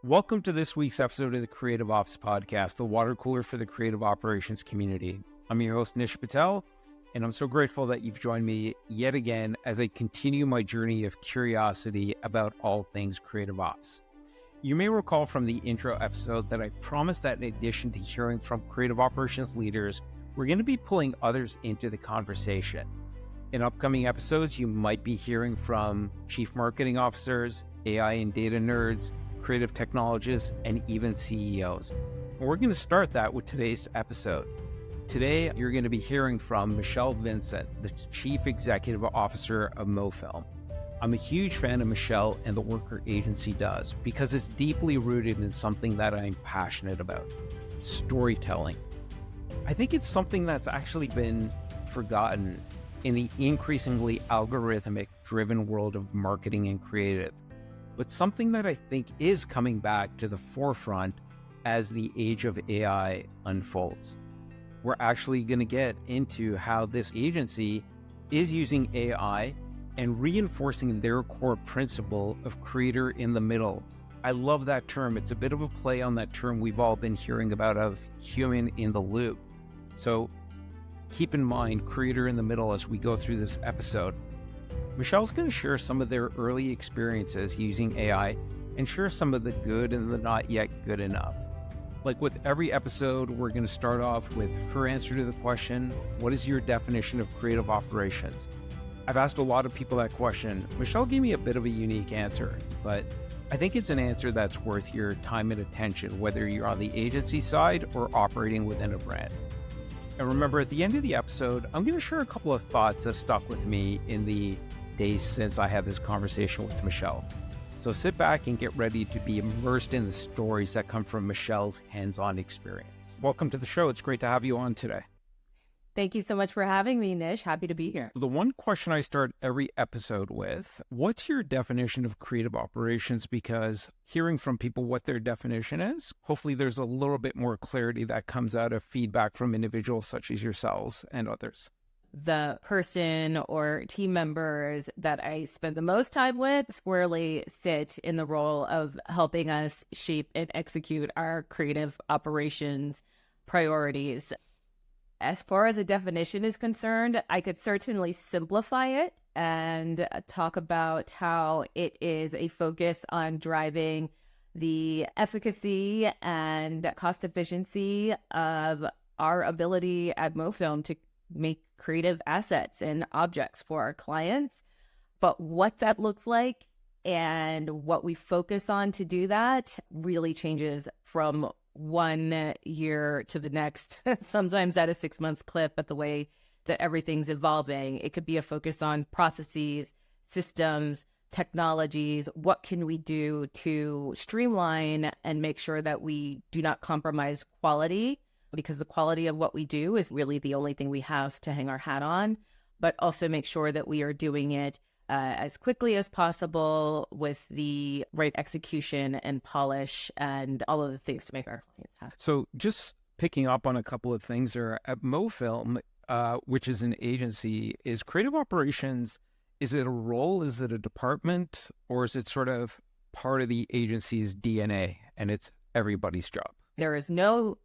Welcome to this week's episode of the Creative Ops Podcast, the water cooler for the creative operations community. I'm your host, Nish Patel, and I'm so grateful that you've joined me yet again as I continue my journey of curiosity about all things creative ops. You may recall from the intro episode that I promised that in addition to hearing from creative operations leaders, we're going to be pulling others into the conversation. In upcoming episodes, you might be hearing from chief marketing officers, AI and data nerds, creative technologists, and even CEOs. And we're going to start that with today's episode. Today, you're going to be hearing from Michelle Vincent, the Chief Executive Officer of Mofilm. I'm a huge fan of Michelle and the work her agency does because it's deeply rooted in something that I'm passionate about: storytelling. I think it's something that's actually been forgotten in the increasingly algorithmic-driven world of marketing and creative, but something that I think is coming back to the forefront as the age of AI unfolds. We're actually going to get into how this agency is using AI and reinforcing their core principle of creator in the middle. I love that term. It's a bit of a play on that term we've all been hearing about of human in the loop. So keep in mind creator in the middle as we go through this episode. Michelle's going to share some of their early experiences using AI and share some of the good and the not yet good enough. Like with every episode, we're going to start off with her answer to the question, what is your definition of creative operations? I've asked a lot of people that question. Michelle gave me a bit of a unique answer, but I think it's an answer that's worth your time and attention, whether you're on the agency side or operating within a brand. And remember, at the end of the episode, I'm going to share a couple of thoughts that stuck with me in the days since I had this conversation with Michelle. So sit back and get ready to be immersed in the stories that come from Michelle's hands-on experience. Welcome to the show. It's great to have you on today. Thank you so much for having me, Nish. Happy to be here. The one question I start every episode with, what's your definition of creative operations? Because hearing from people what their definition is, hopefully there's a little bit more clarity that comes out of feedback from individuals such as yourselves and others. The person or team members that I spend the most time with squarely sit in the role of helping us shape and execute our creative operations priorities. As far as a definition is concerned, I could certainly simplify it and talk about how it is a focus on driving the efficacy and cost efficiency of our ability at Mofilm to make creative assets and objects for our clients. But what that looks like and what we focus on to do that really changes from one year to the next, sometimes at a 6-month clip, but the way that everything's evolving, it could be a focus on processes, systems, technologies. What can we do to streamline and make sure that we do not compromise quality? Because the quality of what we do is really the only thing we have to hang our hat on, but also make sure that we are doing it as quickly as possible with the right execution and polish and all of the things to make our clients happy. So just picking up on a couple of things there, at Mofilm, which is an agency, is creative operations, is it a role, is it a department, or is it sort of part of the agency's DNA and it's everybody's job? There is no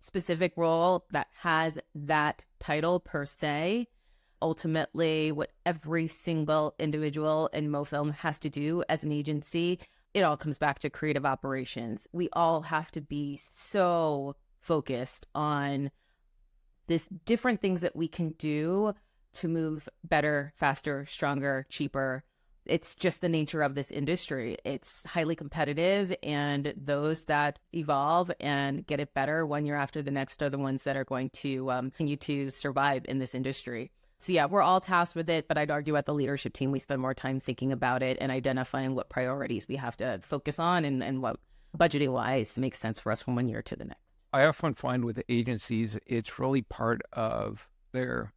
specific role that has that title per se. Ultimately, what every single individual in Mofilm has to do as an agency, it all comes back to creative operations. We all have to be so focused on the different things that we can do to move better, faster, stronger, cheaper. It's just the nature of this industry. It's highly competitive, and those that evolve and get it better one year after the next are the ones that are going to continue to survive in this industry. So yeah, we're all tasked with it, but I'd argue at the leadership team, we spend more time thinking about it and identifying what priorities we have to focus on and what budgeting-wise makes sense for us from one year to the next. I often find with agencies, it's really part of their,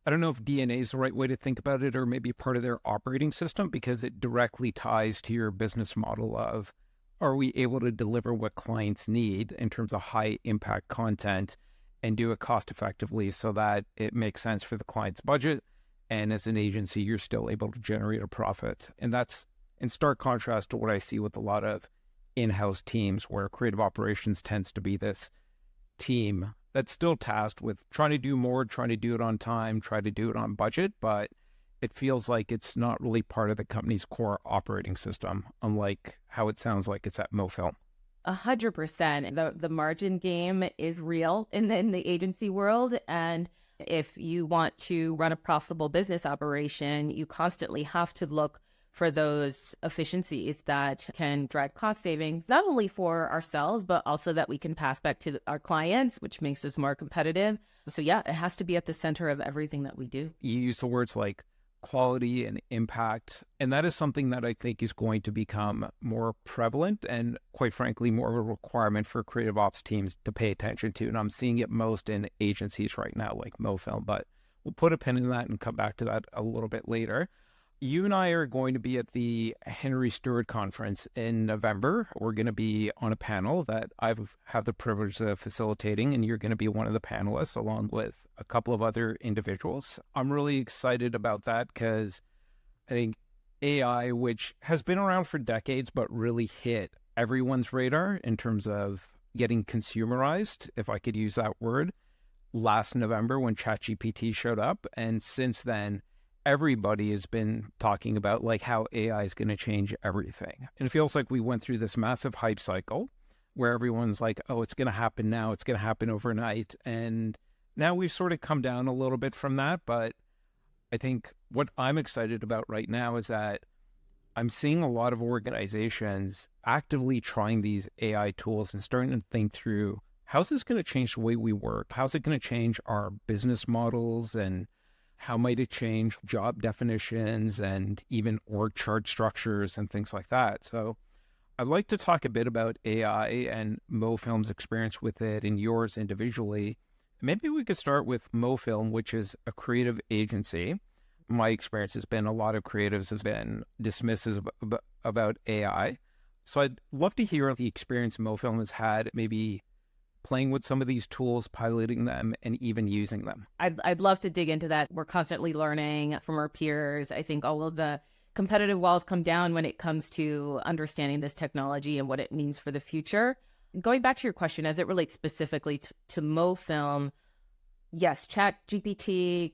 I don't know if DNA is the right way to think about it, or maybe part of their operating system, because it directly ties to your business model of, are we able to deliver what clients need in terms of high impact content and do it cost effectively so that it makes sense for the client's budget. And as an agency, you're still able to generate a profit. And that's in stark contrast to what I see with a lot of in-house teams, where creative operations tends to be this team that's still tasked with trying to do more, trying to do it on time, try to do it on budget, but it feels like it's not really part of the company's core operating system, unlike how it sounds like it's at Mofilm. 100%. The margin game is real in the agency world. And if you want to run a profitable business operation, you constantly have to look for those efficiencies that can drive cost savings, not only for ourselves, but also that we can pass back to our clients, which makes us more competitive. So yeah, it has to be at the center of everything that we do. You use the words like quality and impact, and that is something that I think is going to become more prevalent and, quite frankly, more of a requirement for creative ops teams to pay attention to. And I'm seeing it most in agencies right now, like Mofilm, but we'll put a pin in that and come back to that a little bit later. You and I are going to be at the Henry Stewart Conference in November. We're going to be on a panel that I've had the privilege of facilitating, and you're going to be one of the panelists along with a couple of other individuals. I'm really excited about that because I think AI, which has been around for decades, but really hit everyone's radar in terms of getting consumerized, if I could use that word, last November when ChatGPT showed up. And since then, everybody has been talking about like how AI is going to change everything. And it feels like we went through this massive hype cycle where everyone's like, oh, it's going to happen now. It's going to happen overnight. And now we've sort of come down a little bit from that. But I think what I'm excited about right now is that I'm seeing a lot of organizations actively trying these AI tools and starting to think through, how's this going to change the way we work? How's it going to change our business models, and how might it change job definitions and even org chart structures and things like that? So I'd like to talk a bit about AI and Mofilm's experience with it and yours individually. Maybe we could start with Mofilm, which is a creative agency. My experience has been a lot of creatives have been dismissive about AI. So I'd love to hear the experience Mofilm has had, maybe playing with some of these tools, piloting them, and even using them. I'd love to dig into that. We're constantly learning from our peers. I think all of the competitive walls come down when it comes to understanding this technology and what it means for the future. Going back to your question, as it relates specifically to Mofilm, yes, ChatGPT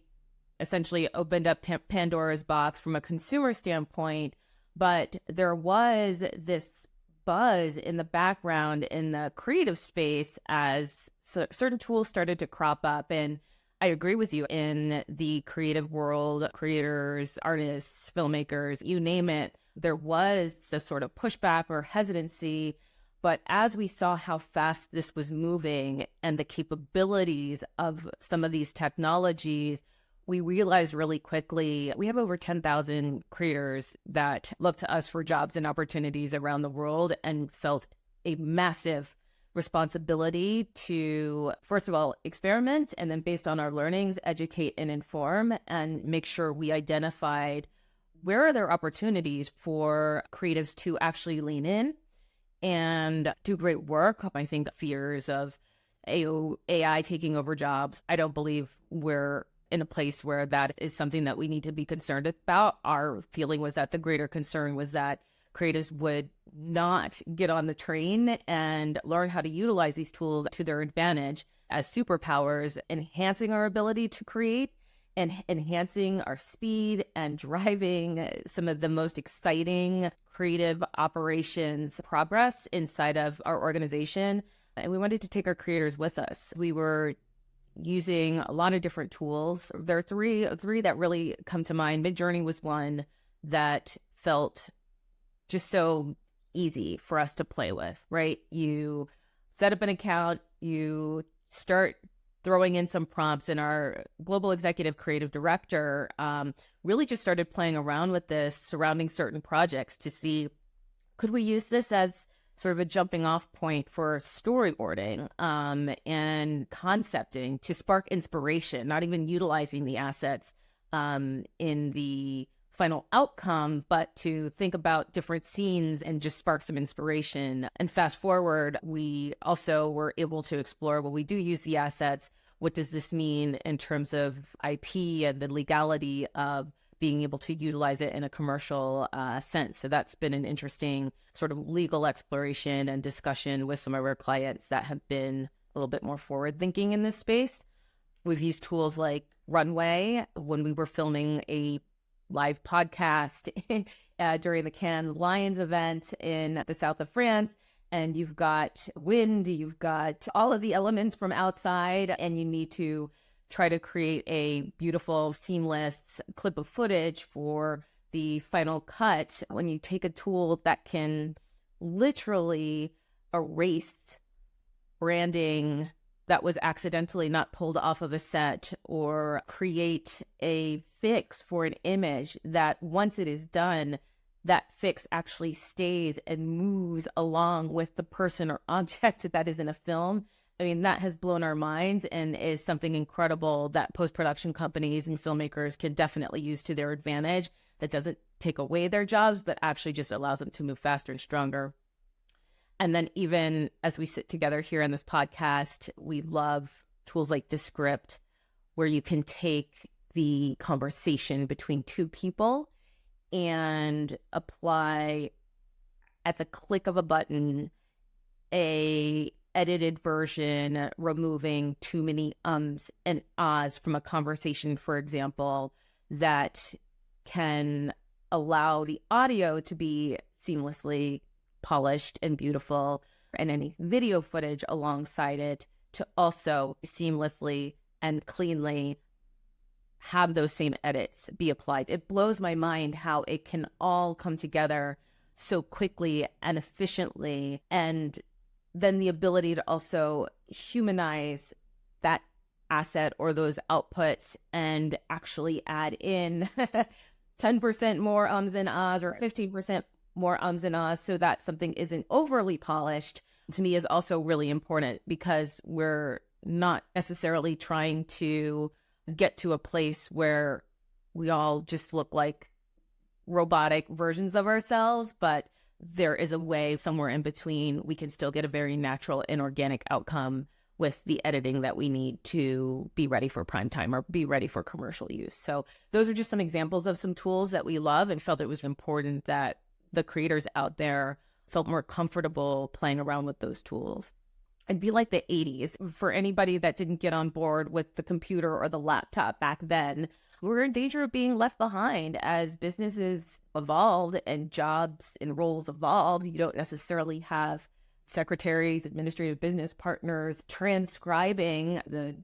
essentially opened up Pandora's box from a consumer standpoint, but there was this buzz in the background in the creative space as certain tools started to crop up. And I agree with you, in the creative world, creators, artists, filmmakers, you name it, there was this sort of pushback or hesitancy. But as we saw how fast this was moving and the capabilities of some of these technologies, we realized really quickly we have over 10,000 creators that look to us for jobs and opportunities around the world, and felt a massive responsibility to, first of all, experiment, and then based on our learnings, educate and inform, and make sure we identified where are there opportunities for creatives to actually lean in and do great work. I think fears of AI taking over jobs, I don't believe we're in a place where that is something that we need to be concerned about. Our feeling was that the greater concern was that creatives would not get on the train and learn how to utilize these tools to their advantage as superpowers, enhancing our ability to create and enhancing our speed and driving some of the most exciting creative operations progress inside of our organization. And we wanted to take our creators with us. We were using a lot of different tools. There are three that really come to mind. Midjourney was one that felt just so easy for us to play with, right? You set up an account, you start throwing in some prompts, and our global executive creative director really just started playing around with this surrounding certain projects to see, could we use this as sort of a jumping off point for storyboarding and concepting to spark inspiration, not even utilizing the assets in the final outcome, but to think about different scenes and just spark some inspiration. And fast forward, we also were able to explore, well, we do use the assets. What does this mean in terms of IP and the legality of being able to utilize it in a commercial sense. So that's been an interesting sort of legal exploration and discussion with some of our clients that have been a little bit more forward thinking in this space. We've used tools like Runway when we were filming a live podcast during the Cannes Lions event in the south of France. And you've got wind, you've got all of the elements from outside, and you need to try to create a beautiful, seamless clip of footage for the final cut. When you take a tool that can literally erase branding that was accidentally not pulled off of a set, or create a fix for an image that once it is done, that fix actually stays and moves along with the person or object that is in a film. I mean, that has blown our minds and is something incredible that post-production companies and filmmakers can definitely use to their advantage. That doesn't take away their jobs, but actually just allows them to move faster and stronger. And then even as we sit together here on this podcast, we love tools like Descript, where you can take the conversation between two people and apply at the click of a button a edited version, removing too many ums and ahs from a conversation, for example, that can allow the audio to be seamlessly polished and beautiful, and any video footage alongside it to also seamlessly and cleanly have those same edits be applied. It blows my mind how it can all come together so quickly and efficiently, and then the ability to also humanize that asset or those outputs and actually add in 10% more ums and ahs or 15% more ums and ahs so that something isn't overly polished, to me is also really important, because we're not necessarily trying to get to a place where we all just look like robotic versions of ourselves, but there is a way somewhere in between we can still get a very natural and organic outcome with the editing that we need to be ready for prime time or be ready for commercial use. So those are just some examples of some tools that we love and felt it was important that the creators out there felt more comfortable playing around with those tools. It'd be like the 80s. For anybody that didn't get on board with the computer or the laptop back then, we were in danger of being left behind as businesses evolved and jobs and roles evolved. You don't necessarily have secretaries, administrative business partners transcribing the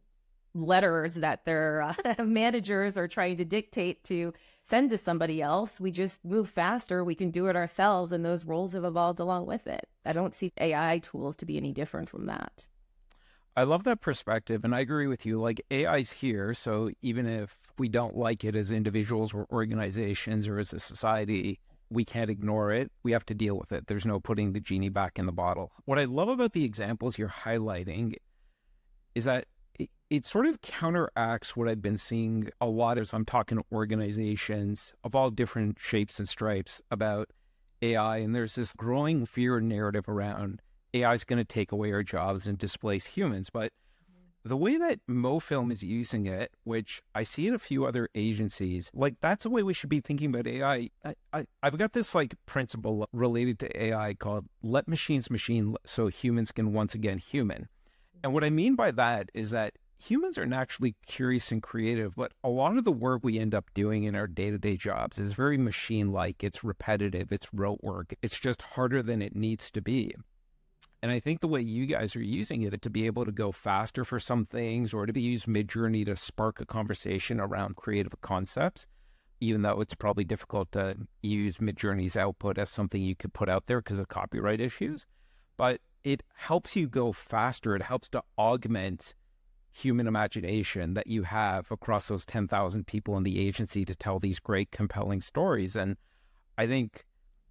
letters that their managers are trying to dictate to send to somebody else. We just move faster. We can do it ourselves, and those roles have evolved along with it. I don't see AI tools to be any different from that. I love that perspective, and I agree with you. Like, AI's here, so even if we don't like it as individuals or organizations or as a society, we can't ignore it. We have to deal with it. There's no putting the genie back in the bottle. What I love about the examples you're highlighting is that it sort of counteracts what I've been seeing a lot as I'm talking to organizations of all different shapes and stripes about AI. And there's this growing fear narrative around AI is going to take away our jobs and displace humans. But the way that Mofilm is using it, which I see in a few other agencies, like, that's the way we should be thinking about AI. I've got this like principle related to AI called let machines machine so humans can once again human. And what I mean by that is that humans are naturally curious and creative, but a lot of the work we end up doing in our day-to-day jobs is very machine-like. It's repetitive, it's rote work. It's just harder than it needs to be. And I think the way you guys are using it to be able to go faster for some things, or to be used Midjourney to spark a conversation around creative concepts, even though it's probably difficult to use Midjourney's output as something you could put out there because of copyright issues. But it helps you go faster. It helps to augment human imagination that you have across those 10,000 people in the agency to tell these great, compelling stories. And I think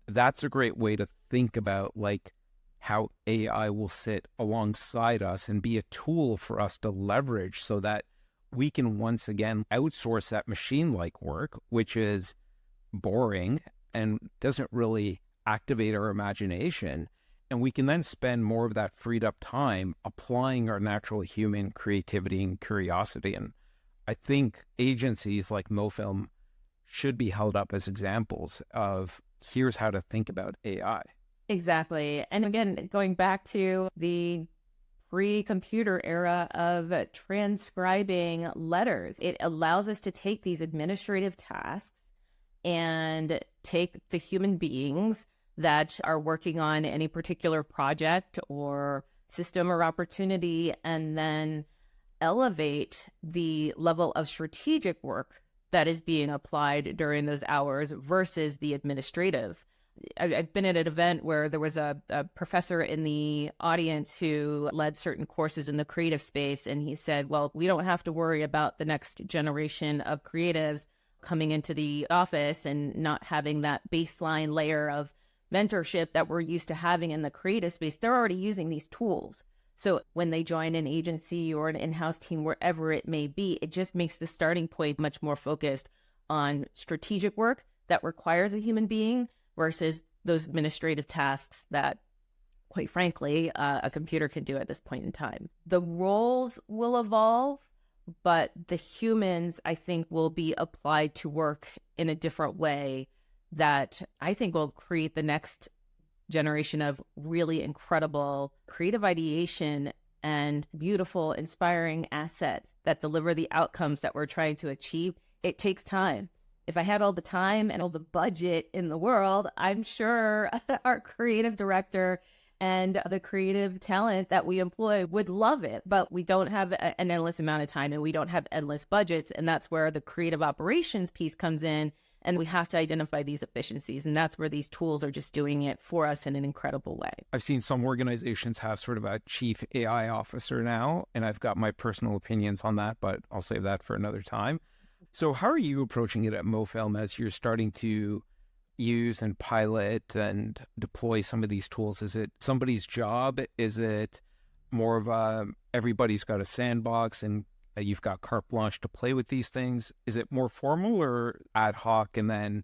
that's a great way to think about like how AI will sit alongside us and be a tool for us to leverage so that we can once again outsource that machine-like work, which is boring and doesn't really activate our imagination. And we can then spend more of that freed up time applying our natural human creativity and curiosity. And I think agencies like Mofilm should be held up as examples of here's how to think about AI. Exactly. And again, going back to the pre-computer era of transcribing letters, it allows us to take these administrative tasks and take the human beings that are working on any particular project or system or opportunity and then elevate the level of strategic work that is being applied during those hours versus the administrative. I've been at an event where there was a professor in the audience who led certain courses in the creative space, and he said, well, we don't have to worry about the next generation of creatives coming into the office and not having that baseline layer of mentorship that we're used to having in the creative space. They're already using these tools. So when they join an agency or an in-house team, wherever it may be, it just makes the starting point much more focused on strategic work that requires a human being versus those administrative tasks that, quite frankly, a computer can do at this point in time. The roles will evolve, but the humans, I think, will be applied to work in a different way that I think will create the next generation of really incredible creative ideation and beautiful, inspiring assets that deliver the outcomes that we're trying to achieve. It takes time. If I had all the time and all the budget in the world, I'm sure our creative director and the creative talent that we employ would love it. But we don't have an endless amount of time and we don't have endless budgets. And that's where the creative operations piece comes in. And we have to identify these efficiencies. And that's where these tools are just doing it for us in an incredible way. I've seen some organizations have sort of a chief AI officer now, and I've got my personal opinions on that, but I'll save that for another time. So how are you approaching it at Mofilm as you're starting to use and pilot and deploy some of these tools? Is it somebody's job? Is it more of a everybody's got a sandbox and you've got carte blanche to play with these things? Is it more formal or ad hoc and then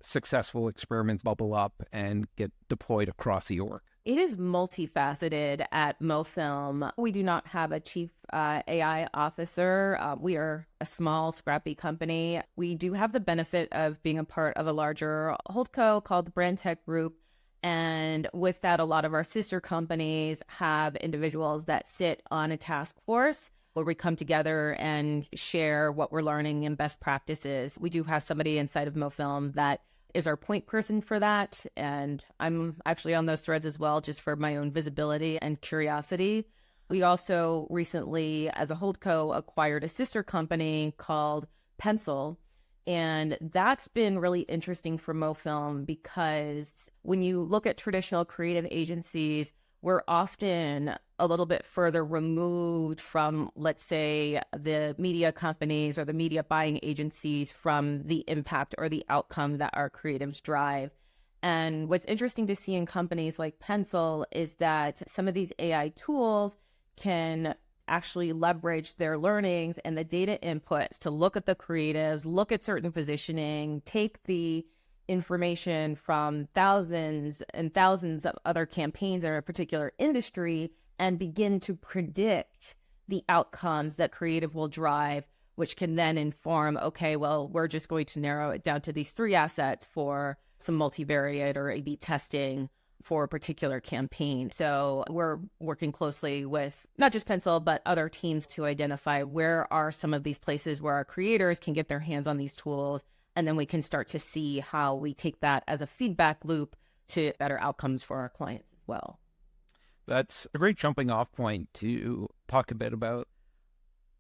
successful experiments bubble up and get deployed across the org? It is multifaceted at Mofilm. We do not have a chief AI officer. We are a small, scrappy company. We do have the benefit of being a part of a larger holdco called the Brand Tech Group. And with that, a lot of our sister companies have individuals that sit on a task force where we come together and share what we're learning and best practices. We do have somebody inside of Mofilm that is our point person for that. And I'm actually on those threads as well, just for my own visibility and curiosity. We also recently, as a holdco, acquired a sister company called Pencil. And that's been really interesting for Mofilm because when you look at traditional creative agencies, we're often a little bit further removed from, let's say, the media companies or the media buying agencies from the impact or the outcome that our creatives drive. And what's interesting to see in companies like Pencil is that some of these AI tools can actually leverage their learnings and the data inputs to look at the creatives, look at certain positioning, take the information from thousands and thousands of other campaigns in a particular industry and begin to predict the outcomes that creative will drive, which can then inform, okay, well, we're just going to narrow it down to these 3 assets for some multivariate or A/B testing for a particular campaign. So we're working closely with not just Pencil, but other teams to identify where are some of these places where our creators can get their hands on these tools. And then we can start to see how we take that as a feedback loop to better outcomes for our clients as well. That's a great jumping off point to talk a bit about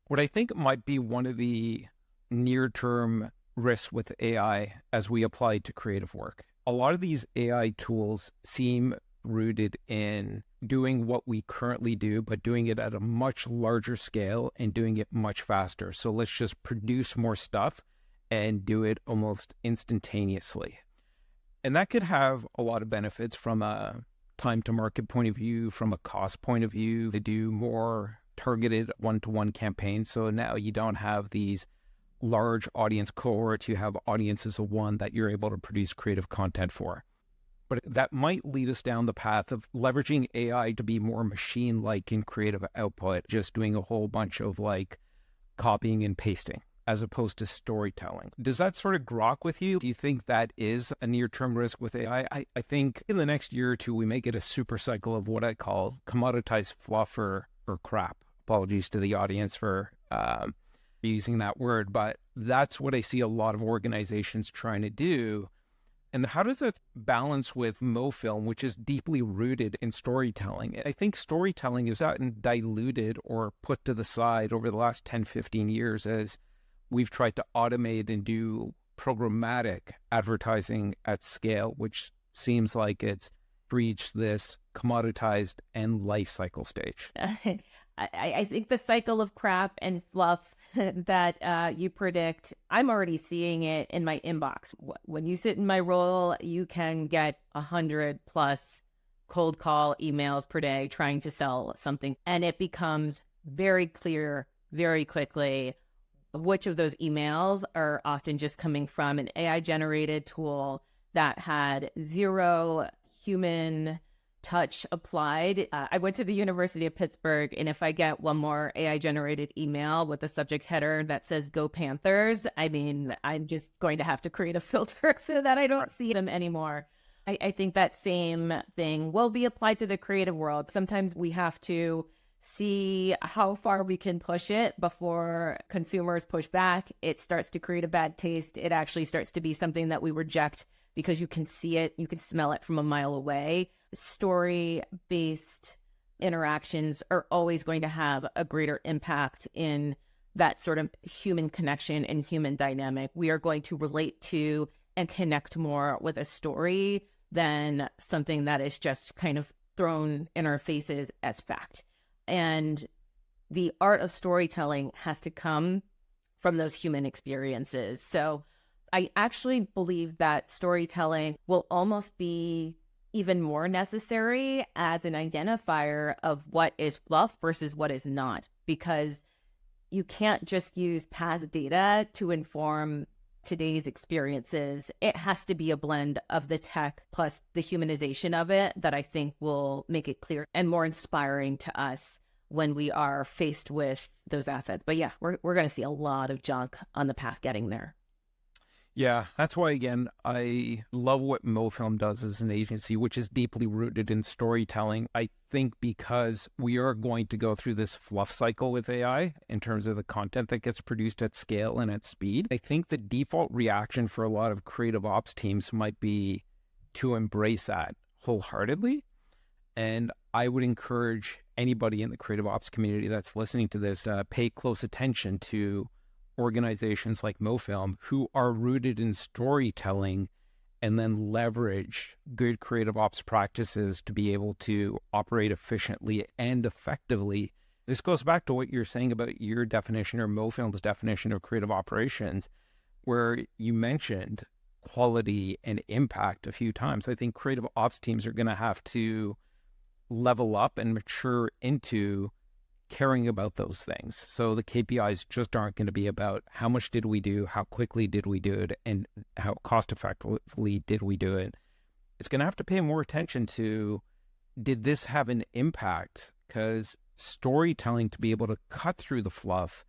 what I think might be one of the near-term risks with AI as we apply to creative work. A lot of these AI tools seem rooted in doing what we currently do, but doing it at a much larger scale and doing it much faster. So let's just produce more stuff and do it almost instantaneously. And that could have a lot of benefits from a time to market point of view, from a cost point of view. They do more targeted one-to-one campaigns. So now you don't have these large audience cohorts, you have audiences of one that you're able to produce creative content for. But that might lead us down the path of leveraging AI to be more machine-like in creative output, just doing a whole bunch of like copying and pasting. as opposed to storytelling. Does that sort of grok with you? Do you think that is a near-term risk with AI? I think in the next year or two, we may get a super cycle of what I call commoditized fluff or crap. Apologies to the audience for using that word, but that's what I see a lot of organizations trying to do. And how does that balance with Mofilm, which is deeply rooted in storytelling? I think storytelling has gotten diluted or put to the side over the last 10, 15 years as we've tried to automate and do programmatic advertising at scale, which seems like it's reached this commoditized end life cycle stage. I think the cycle of crap and fluff that you predict, I'm already seeing it in my inbox. When you sit in my role, you can get 100+ cold call emails per day trying to sell something. And it becomes very clear very quickly which of those emails are often just coming from an AI-generated tool that had zero human touch applied. I went to the University of Pittsburgh, and if I get one more AI-generated email with a subject header that says "Go Panthers," I mean, I'm just going to have to create a filter so that I don't see them anymore. I think that same thing will be applied to the creative world. Sometimes we have to see how far we can push it before consumers push back. It starts to create a bad taste. It actually starts to be something that we reject because you can see it, you can smell it from a mile away. Story-based interactions are always going to have a greater impact in that sort of human connection and human dynamic. We are going to relate to and connect more with a story than something that is just kind of thrown in our faces as fact. And the art of storytelling has to come from those human experiences. So I actually believe that storytelling will almost be even more necessary as an identifier of what is fluff versus what is not, because you can't just use past data to inform today's experiences. It has to be a blend of the tech plus the humanization of it that I think will make it clear and more inspiring to us when we are faced with those assets. But yeah, we're going to see a lot of junk on the path getting there. Yeah, that's why, again, I love what Mofilm does as an agency, which is deeply rooted in storytelling. I think because we are going to go through this fluff cycle with AI in terms of the content that gets produced at scale and at speed, I think the default reaction for a lot of creative ops teams might be to embrace that wholeheartedly. And I would encourage anybody in the creative ops community that's listening to this, pay close attention to organizations like Mofilm who are rooted in storytelling and then leverage good creative ops practices to be able to operate efficiently and effectively. This goes back to what you're saying about your definition or Mofilm's definition of creative operations, where you mentioned quality and impact a few times. I think creative ops teams are going to have to level up and mature into caring about those things. So the KPIs just aren't going to be about how much did we do, how quickly did we do it, and how cost effectively did we do it. It's going to have to pay more attention to, did this have an impact? Because storytelling, to be able to cut through the fluff,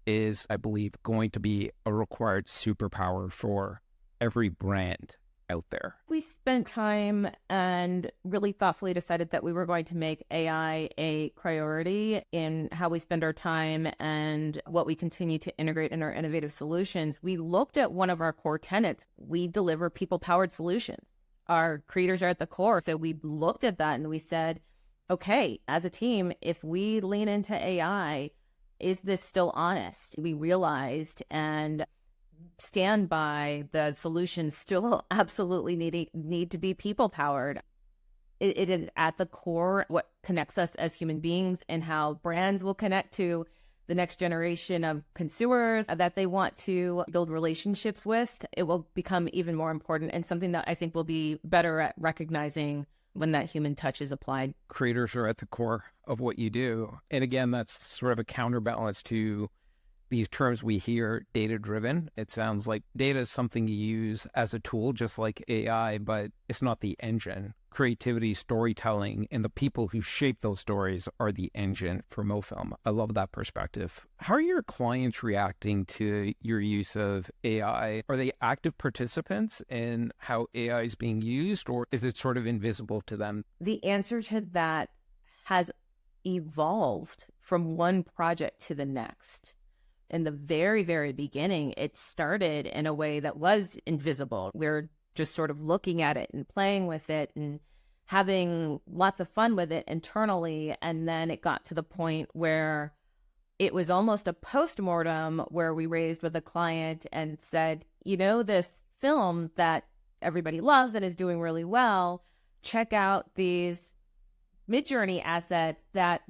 is, I believe, going to be a required superpower for every brand out there. We spent time and really thoughtfully decided that we were going to make AI a priority in how we spend our time and what we continue to integrate in our innovative solutions. We looked at one of our core tenets. We deliver people-powered solutions. Our creators are at the core. So we looked at that and we said, okay, as a team, if we lean into AI, is this still honest? We realized and stand by the solutions still absolutely need to be people powered. It is at the core what connects us as human beings and how brands will connect to the next generation of consumers that they want to build relationships with. It will become even more important and something that I think will be better at recognizing when that human touch is applied. Creators are at the core of what you do. And again, that's sort of a counterbalance to these terms we hear, data-driven. It sounds like data is something you use as a tool, just like AI, but it's not the engine. Creativity, storytelling, and the people who shape those stories are the engine for Mofilm. I love that perspective. How are your clients reacting to your use of AI? Are they active participants in how AI is being used, or is it sort of invisible to them? The answer to that has evolved from one project to the next. In the very, very beginning, it started in a way that was invisible. We're just sort of looking at it and playing with it and having lots of fun with it internally. And then it got to the point where it was almost a post-mortem where we raised with a client and said, you know, this film that everybody loves and is doing really well, check out these Midjourney assets that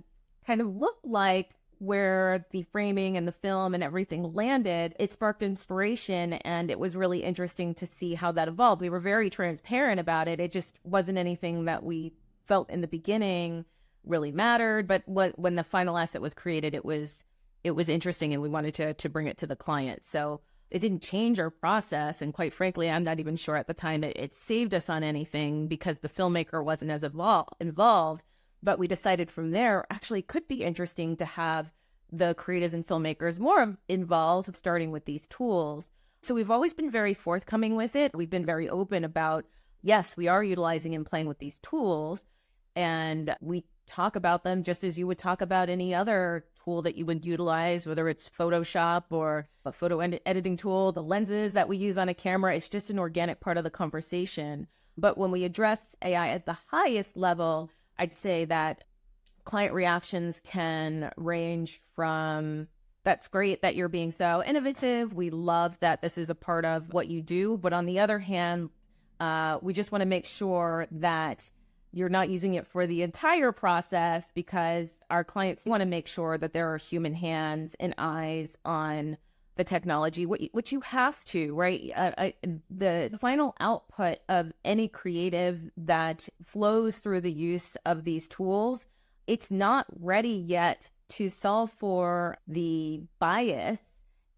kind of look like where the framing and the film and everything landed. It sparked inspiration, and it was really interesting to see how that evolved. We were very transparent about it. It just wasn't anything that we felt in the beginning really mattered. But when the final asset was created, it was interesting, and we wanted to bring it to the client. So it didn't change our process. And quite frankly, I'm not even sure at the time it saved us on anything because the filmmaker wasn't as involved. But we decided from there, actually, it could be interesting to have the creators and filmmakers more involved, starting with these tools. So we've always been very forthcoming with it. We've been very open about, yes, we are utilizing and playing with these tools. And we talk about them just as you would talk about any other tool that you would utilize, whether it's Photoshop or a photo editing tool, the lenses that we use on a camera. It's just an organic part of the conversation. But when we address AI at the highest level, I'd say that client reactions can range from, that's great that you're being so innovative. We love that this is a part of what you do. But on the other hand, we just want to make sure that you're not using it for the entire process, because our clients want to make sure that there are human hands and eyes on the technology, which you have to, right? The final output of any creative that flows through the use of these tools, it's not ready yet to solve for the bias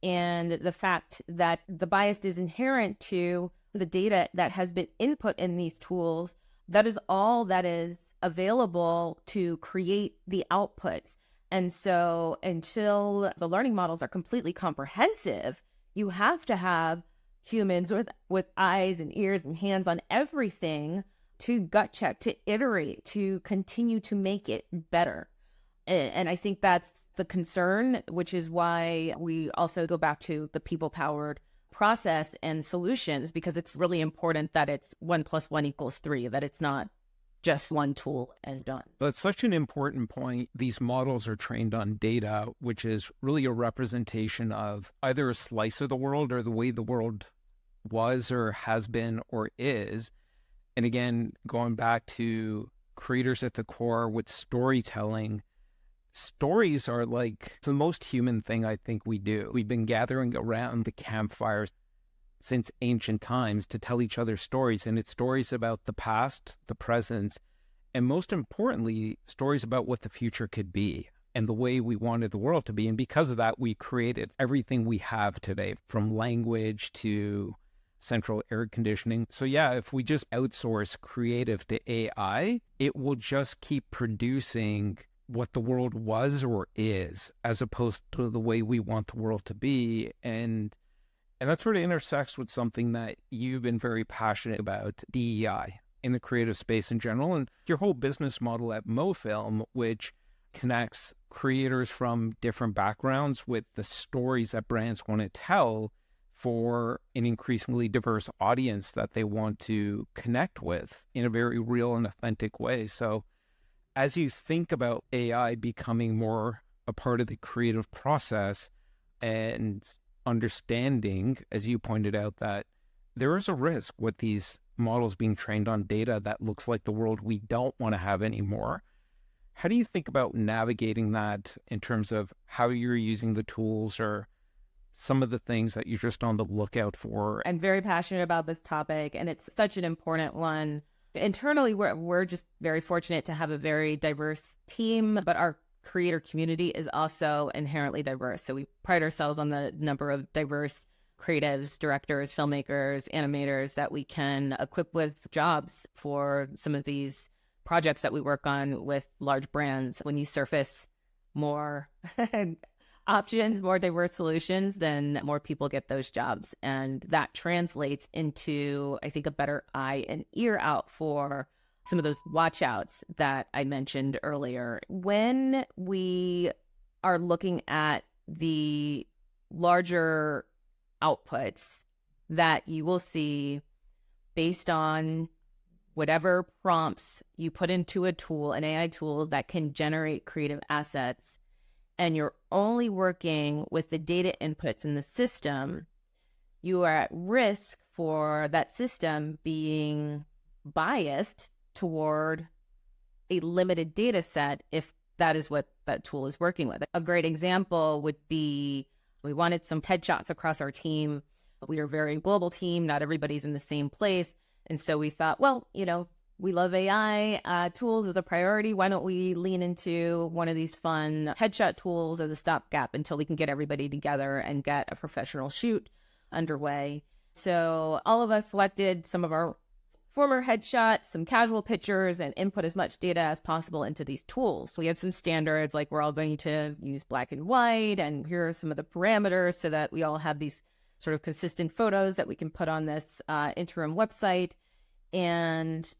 and the fact that the bias is inherent to the data that has been input in these tools. That is all that is available to create the outputs. And so until the learning models are completely comprehensive, you have to have humans with eyes and ears and hands on everything to gut check, to iterate, to continue to make it better. And I think that's the concern, which is why we also go back to the people-powered process and solutions, because it's really important that it's 1 + 1 = 3, that it's not just one tool and done. That's such an important point. These models are trained on data, which is really a representation of either a slice of the world or the way the world was or has been or is. And again, going back to creators at the core with storytelling, stories are like the most human thing I think we do. We've been gathering around the campfires since ancient times to tell each other stories, and it's stories about the past, the present, and most importantly, stories about what the future could be and the way we wanted the world to be. And because of that, we created everything we have today, from language to central air conditioning. So yeah, if we just outsource creative to AI, it will just keep producing what the world was or is, as opposed to the way we want the world to be. And that sort of intersects with something that you've been very passionate about, DEI, in the creative space in general, and your whole business model at Mofilm, which connects creators from different backgrounds with the stories that brands want to tell for an increasingly diverse audience that they want to connect with in a very real and authentic way. So as you think about AI becoming more a part of the creative process and understanding, as you pointed out, that there is a risk with these models being trained on data that looks like the world we don't want to have anymore. How do you think about navigating that in terms of how you're using the tools or some of the things that you're just on the lookout for? I'm very passionate about this topic, and it's such an important one. Internally, we're just very fortunate to have a very diverse team, but our creator community is also inherently diverse. So we pride ourselves on the number of diverse creatives, directors, filmmakers, animators that we can equip with jobs for some of these projects that we work on with large brands. When you surface more options, more diverse solutions, then more people get those jobs. And that translates into, I think, a better eye and ear out for some of those watch outs that I mentioned earlier. When we are looking at the larger outputs that you will see based on whatever prompts you put into a tool, an AI tool that can generate creative assets, and you're only working with the data inputs in the system, you are at risk for that system being biased toward a limited data set if that is what that tool is working with. A great example would be, we wanted some headshots across our team. We are a very global team. Not everybody's in the same place. And so we thought, well, we love AI tools as a priority. Why don't we lean into one of these fun headshot tools as a stopgap until we can get everybody together and get a professional shoot underway? So all of us selected some of our former headshots, some casual pictures, and input as much data as possible into these tools. We had some standards, like we're all going to use black and white, and here are some of the parameters so that we all have these sort of consistent photos that we can put on this interim website. And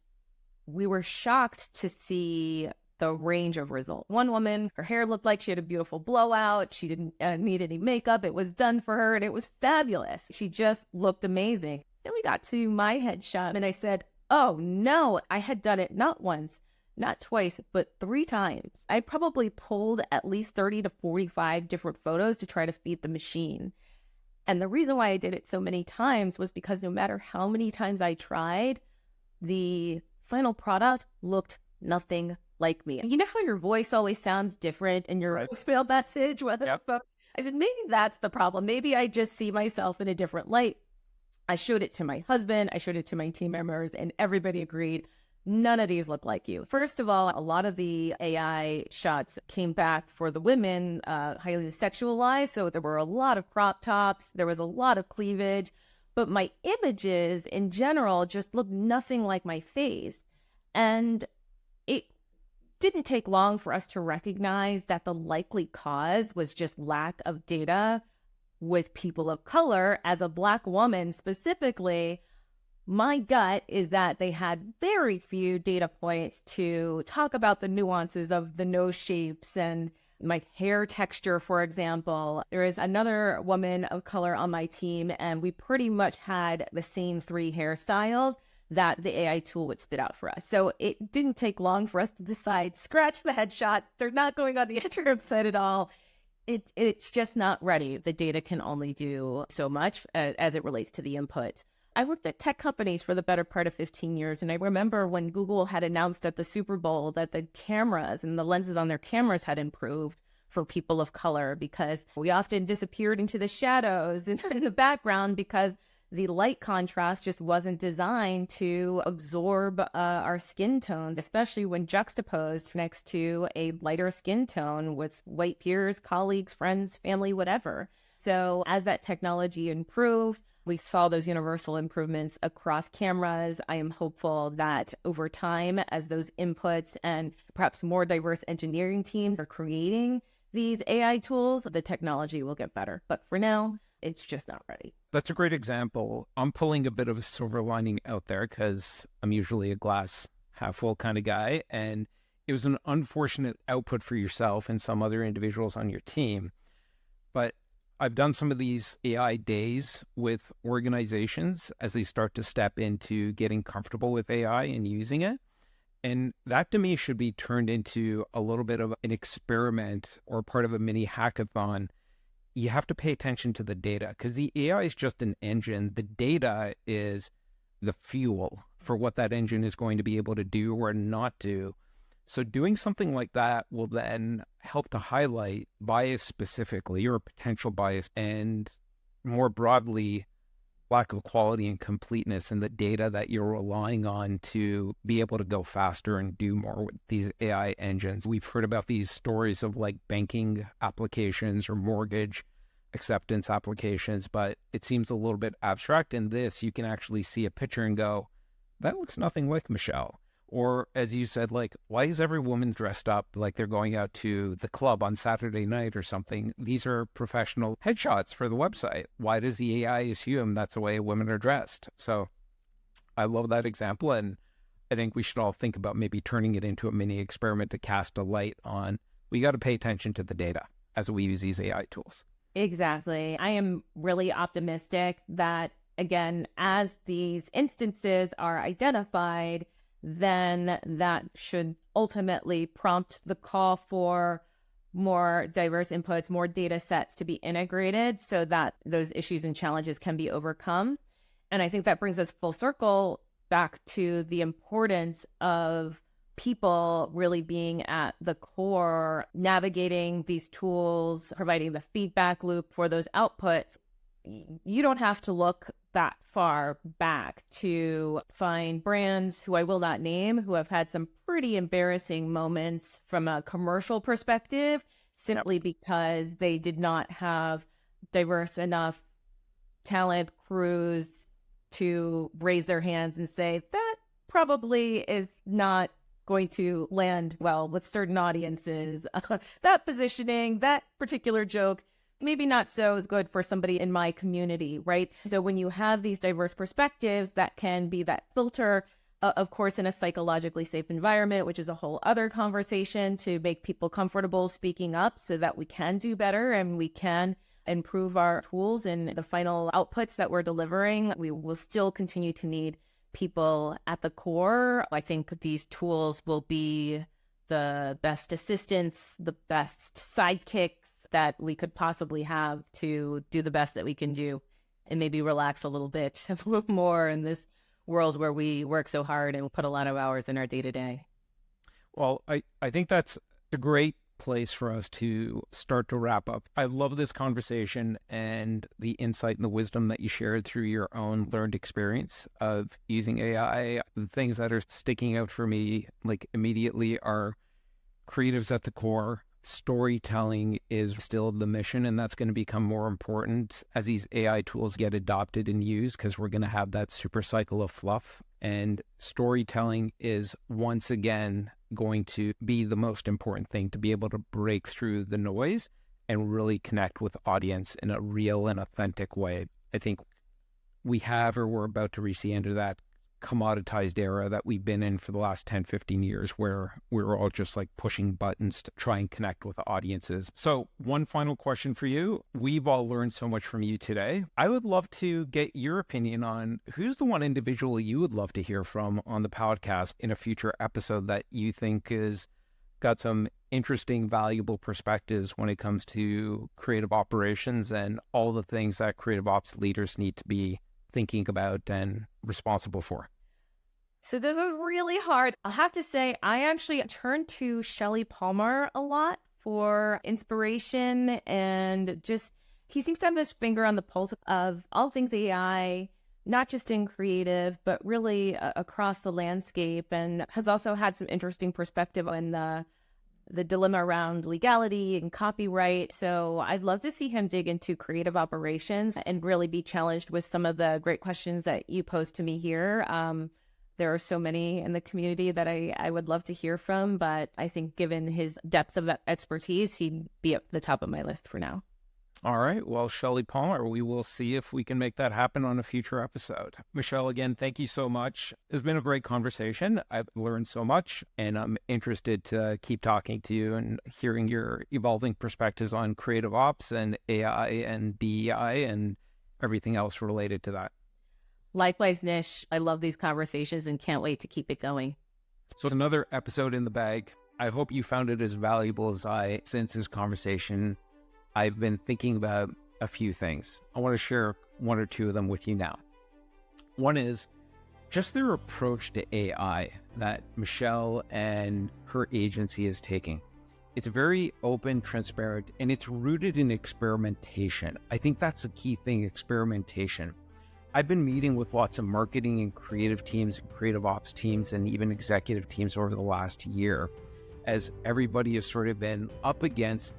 we were shocked to see the range of results. One woman, her hair looked like she had a beautiful blowout. She didn't need any makeup. It was done for her, and it was fabulous. She just looked amazing. Then we got to my headshot, and I said, oh no, I had done it not once, not twice, but 3 times. I probably pulled at least 30 to 45 different photos to try to feed the machine. And the reason why I did it so many times was because no matter how many times I tried, the final product looked nothing like me. You know how your voice always sounds different in your voicemail message? Yep. I said, maybe that's the problem. Maybe I just see myself in a different light. I showed it to my husband, I showed it to my team members, and everybody agreed, none of these look like you. First of all, a lot of the AI shots came back for the women highly sexualized, so there were a lot of crop tops, there was a lot of cleavage, but my images in general just looked nothing like my face. And it didn't take long for us to recognize that the likely cause was just lack of data with people of color. As a Black woman specifically, my gut is that they had very few data points to talk about the nuances of the nose shapes and my hair texture, for example. There is another woman of color on my team, and we pretty much had the same 3 hairstyles that the AI tool would spit out for us. So it didn't take long for us to decide, scratch the headshot. They're not going on the interim site at all. It's just not ready. The data can only do so much as it relates to the input. I worked at tech companies for the better part of 15 years, and I remember when Google had announced at the Super Bowl that the cameras and the lenses on their cameras had improved for people of color, because we often disappeared into the shadows in the background because the light contrast just wasn't designed to absorb our skin tones, especially when juxtaposed next to a lighter skin tone with white peers, colleagues, friends, family, whatever. So as that technology improved, we saw those universal improvements across cameras. I am hopeful that over time, as those inputs and perhaps more diverse engineering teams are creating these AI tools, the technology will get better. But for now, it's just not ready. That's a great example. I'm pulling a bit of a silver lining out there because I'm usually a glass half full kind of guy. And it was an unfortunate output for yourself and some other individuals on your team. But I've done some of these AI days with organizations as they start to step into getting comfortable with AI and using it. And that to me should be turned into a little bit of an experiment or part of a mini hackathon. You have to pay attention to the data because the AI is just an engine. The data is the fuel for what that engine is going to be able to do or not do. So doing something like that will then help to highlight bias specifically or potential bias, and more broadly, lack of quality and completeness in the data that you're relying on to be able to go faster and do more with these AI engines. We've heard about these stories of like banking applications or mortgage acceptance applications, but it seems a little bit abstract. In this, you can actually see a picture and go, that looks nothing like Michelle. Or as you said, like, why is every woman dressed up like they're going out to the club on Saturday night or something? These are professional headshots for the website. Why does the AI assume that's the way women are dressed? So I love that example. And I think we should all think about maybe turning it into a mini experiment to cast a light on, we got to pay attention to the data as we use these AI tools. Exactly. I am really optimistic that, again, as these instances are identified, then that should ultimately prompt the call for more diverse inputs, more data sets to be integrated so that those issues and challenges can be overcome. And I think that brings us full circle back to the importance of people really being at the core, navigating these tools, providing the feedback loop for those outputs. You don't have to look that far back to find brands who I will not name who have had some pretty embarrassing moments from a commercial perspective simply because they did not have diverse enough talent crews to raise their hands and say, that probably is not going to land well with certain audiences. That positioning, that particular joke, maybe not so is good for somebody in my community, right? So when you have these diverse perspectives, that can be that filter, of course, in a psychologically safe environment, which is a whole other conversation to make people comfortable speaking up so that we can do better and we can improve our tools and the final outputs that we're delivering. We will still continue to need people at the core. I think these tools will be the best assistants, the best sidekicks that we could possibly have to do the best that we can do and maybe relax a little bit more in this world where we work so hard and put a lot of hours in our day-to-day. Well, I think that's a great place for us to start to wrap up. I love this conversation and the insight and the wisdom that you shared through your own learned experience of using AI. The things that are sticking out for me, like immediately, are creatives at the core. Storytelling is still the mission, and that's going to become more important as these AI tools get adopted and used, because we're going to have that super cycle of fluff. And storytelling is once again going to be the most important thing, to be able to break through the noise and really connect with the audience in a real and authentic way. I think we have, or we're about to reach the end of that commoditized era that we've been in for the last 10, 15 years, where we're all just like pushing buttons to try and connect with the audiences. So one final question for you. We've all learned so much from you today. I would love to get your opinion on who's the one individual you would love to hear from on the podcast in a future episode that you think is got some interesting, valuable perspectives when it comes to creative operations and all the things that creative ops leaders need to be thinking about and responsible for. So this is really hard. I'll have to say, I actually turn to Shelley Palmer a lot for inspiration, and just, he seems to have his finger on the pulse of all things AI, not just in creative, but really across the landscape, and has also had some interesting perspective on the dilemma around legality and copyright. So I'd love to see him dig into creative operations and really be challenged with some of the great questions that you posed to me here. There are so many in the community that I would love to hear from, but I think given his depth of expertise, he'd be at the top of my list for now. All right. Well, Shelley Palmer, we will see if we can make that happen on a future episode. Michelle, again, thank you so much. It's been a great conversation. I've learned so much, and I'm interested to keep talking to you and hearing your evolving perspectives on creative ops and AI and DEI and everything else related to that. Likewise, Nish. I love these conversations and can't wait to keep it going. So it's another episode in the bag. I hope you found it as valuable as I since this conversation. I've been thinking about a few things. I want to share one or two of them with you now. One is just their approach to AI that Michelle and her agency is taking. It's very open, transparent, and it's rooted in experimentation. I think that's the key thing, experimentation. I've been meeting with lots of marketing and creative teams and creative ops teams and even executive teams over the last year, as everybody has sort of been up against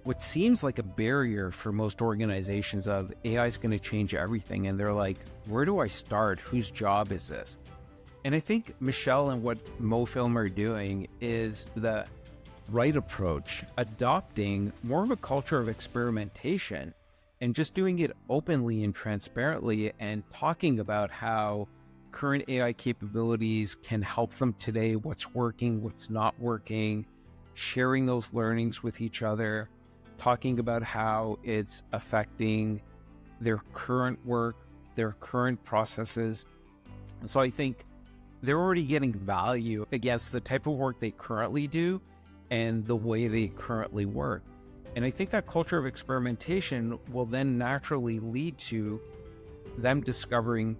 what seems like a barrier for most organizations of AI is going to change everything. And they're like, where do I start? Whose job is this? And I think Michelle and what Mofilm are doing is the right approach, adopting more of a culture of experimentation and just doing it openly and transparently and talking about how current AI capabilities can help them today, what's working, what's not working, sharing those learnings with each other, talking about how it's affecting their current work, their current processes. So I think they're already getting value against the type of work they currently do and the way they currently work. And I think that culture of experimentation will then naturally lead to them discovering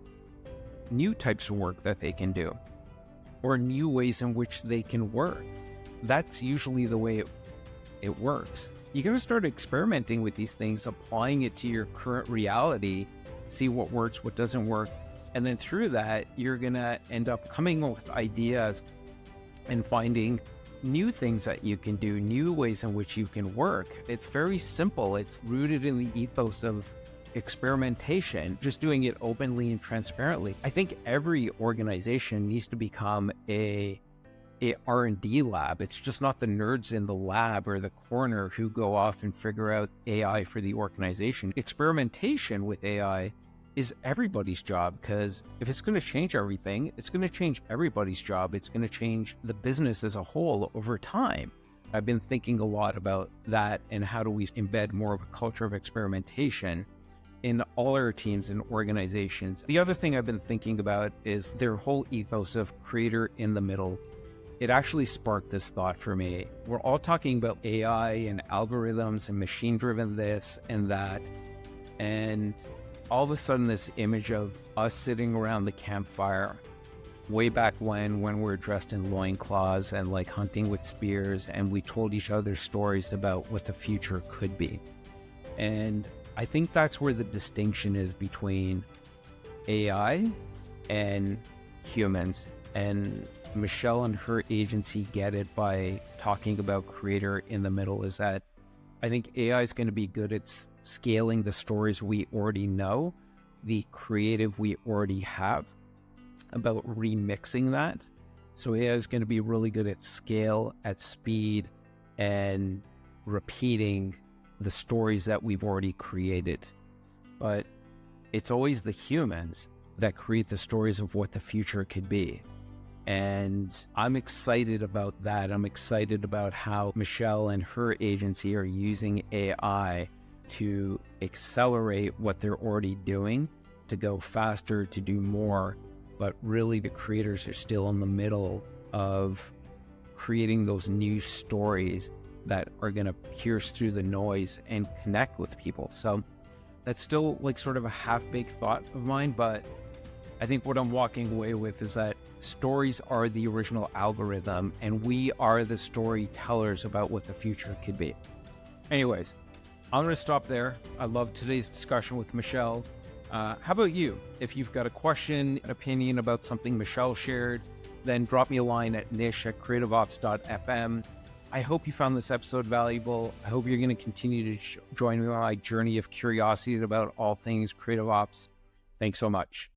new types of work that they can do or new ways in which they can work. That's usually the way it works. You're going to start experimenting with these things, applying it to your current reality, see what works, what doesn't work. And then through that, you're going to end up coming up with ideas and finding new things that you can do, new ways in which you can work. It's very simple. It's rooted in the ethos of experimentation, just doing it openly and transparently. I think every organization needs to become a R&D lab. It's just not the nerds in the lab or the corner who go off and figure out AI for the organization. Experimentation with AI is everybody's job, because if it's going to change everything, it's going to change everybody's job. It's going to change the business as a whole over time. I've been thinking a lot about that and how do we embed more of a culture of experimentation in all our teams and organizations. The other thing I've been thinking about is their whole ethos of creator in the middle. It actually sparked this thought for me. We're all talking about AI and algorithms and machine-driven this and that. And all of a sudden, this image of us sitting around the campfire way back when we're dressed in loincloths and like hunting with spears, and we told each other stories about what the future could be. And I think that's where the distinction is between AI and humans. And Michelle and her agency get it by talking about creator in the middle, is that I think AI is going to be good at scaling the stories we already know, the creative we already have, about remixing that. So AI is going to be really good at scale, at speed, and repeating the stories that we've already created. But it's always the humans that create the stories of what the future could be. And I'm excited about that. I'm excited about how Michelle and her agency are using AI to accelerate what they're already doing, to go faster, to do more. But really, the creators are still in the middle of creating those new stories that are going to pierce through the noise and connect with people. So that's still like sort of a half-baked thought of mine, but I think what I'm walking away with is that stories are the original algorithm, and we are the storytellers about what the future could be. Anyways, I'm going to stop there. I love today's discussion with Michelle. How about you? If you've got a question, an opinion about something Michelle shared, then drop me a line at nish@creativeops.fm. I hope you found this episode valuable. I hope you're going to continue to join me on my journey of curiosity about all things creative ops. Thanks so much.